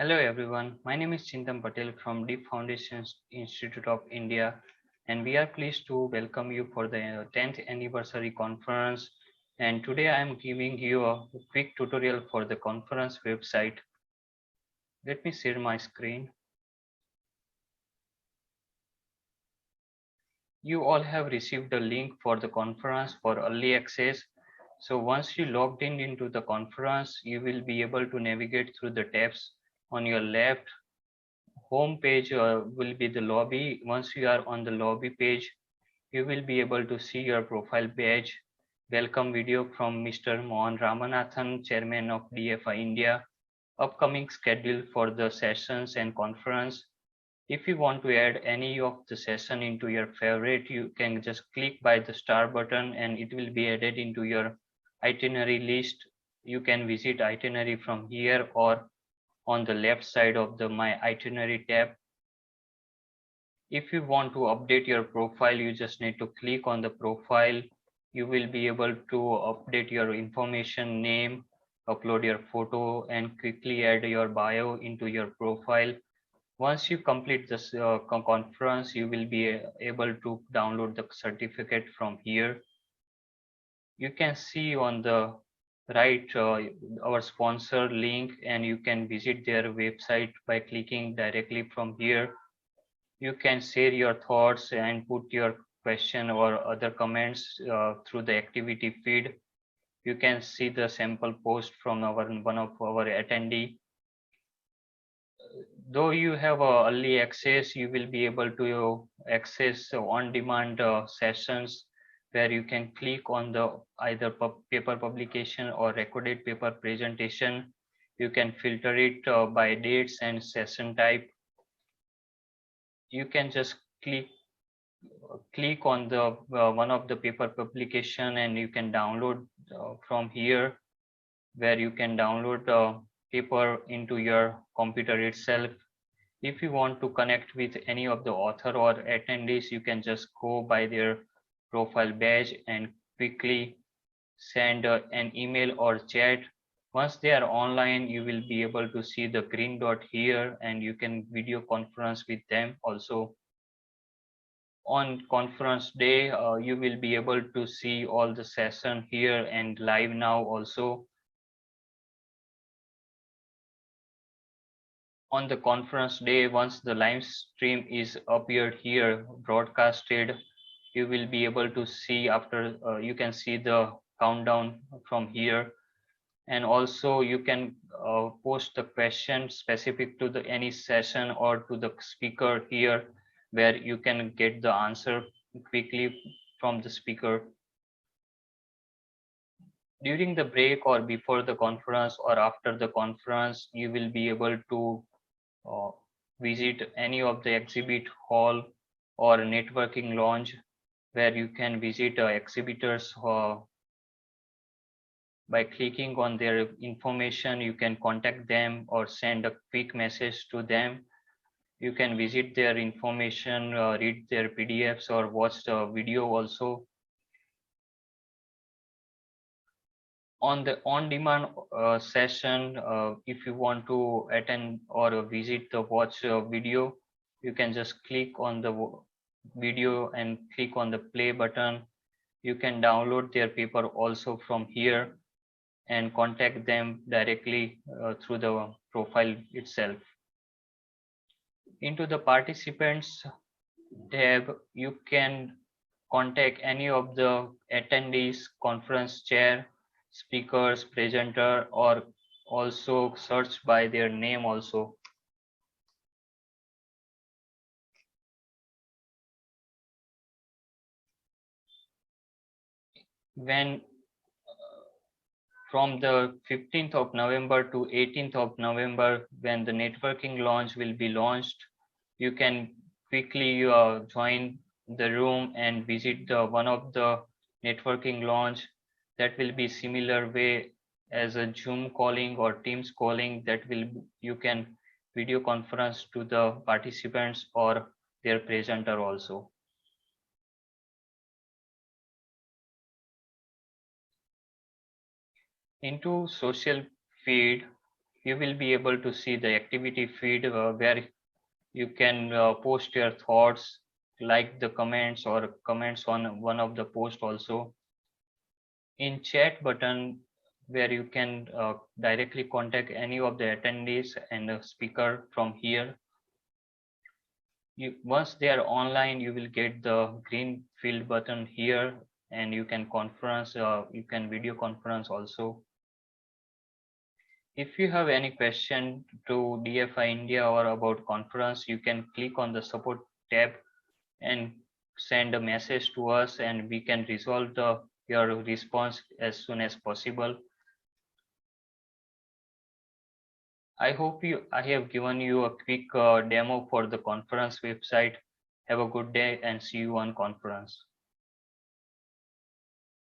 Hello everyone, my name is Chintan Patel from Deep Foundation Institute of India, and we are pleased to welcome you for the 10th anniversary conference. And today I am giving you a quick tutorial for the conference website. Let me share my screen. You all have received a link for the conference for early access. So once you logged in into the conference, you will be able to navigate through the tabs on your left. Home page will be the lobby. Once you are on the lobby page, you will be able to see your profile page. Welcome video from Mr. Mohan Ramanathan, Chairman of DFI India. Upcoming schedule for the sessions and conference. If you want to add any of the session into your favorite, you can just click by the star button and it will be added into your itinerary list. You can visit itinerary from here or on the left side of the My Itinerary tab. If you want to update your profile, you just need to click on the profile. You will be able to update your information, name, upload your photo, and quickly add your bio into your profile. Once you complete this conference, you will be able to download the certificate from here. You can see on the right our sponsor link, and you can visit their website by clicking directly from here. You can share your thoughts and put your question or other comments through the activity feed. You can see the sample post from one of our attendee. Though you have early access, you will be able to access on-demand sessions where you can click on the either paper publication or recorded paper presentation. You can filter it by dates and session type. You can just click on the one of the paper publication and you can download from here, where you can download paper into your computer itself. If you want to connect with any of the author or attendees, you can just go by their profile badge and quickly send an email or chat. Once they are online, you will be able to see the green dot here and you can video conference with them also. On conference day, you will be able to see all the session here and live now also. On the conference day, once the live stream is appeared here broadcasted, you will be able to see after you can see the countdown from here, and also you can post the question specific to the any session or to the speaker here, where you can get the answer quickly from the speaker. During the break or before the conference or after the conference, you will be able to uh, visit any of the exhibit hall or networking lounge, where you can visit exhibitors by clicking on their information. You can contact them or send a quick message to them. You can visit their information, read their PDFs or watch the video also. On the on-demand session, if you want to attend or visit the watch video, you can just click on the video and click on the play button. You can download their paper also from here and contact them directly through the profile itself. Into the participants tab, you can contact any of the attendees, conference chair, speakers, presenter, or also search by their name also. When from the 15th of November to 18th of November, when the networking launch will be launched, you can quickly join the room and visit the one of the networking launch. That will be similar way as a Zoom calling or Teams calling. That will you can video conference to the participants or their presenter also. Into social feed, You will be able to see the activity feed where you can post your thoughts, like the comments or comments on one of the post also. In chat button where you can directly contact any of the attendees and the speaker from here. Once they are online, you will get the green field button here, and you can conference, you can video conference also. If you have any question to DFI India or about conference, you can click on the support tab and send a message to us, and we can resolve your response as soon as possible. I have given you a quick demo for the conference website. Have a good day and see you on conference.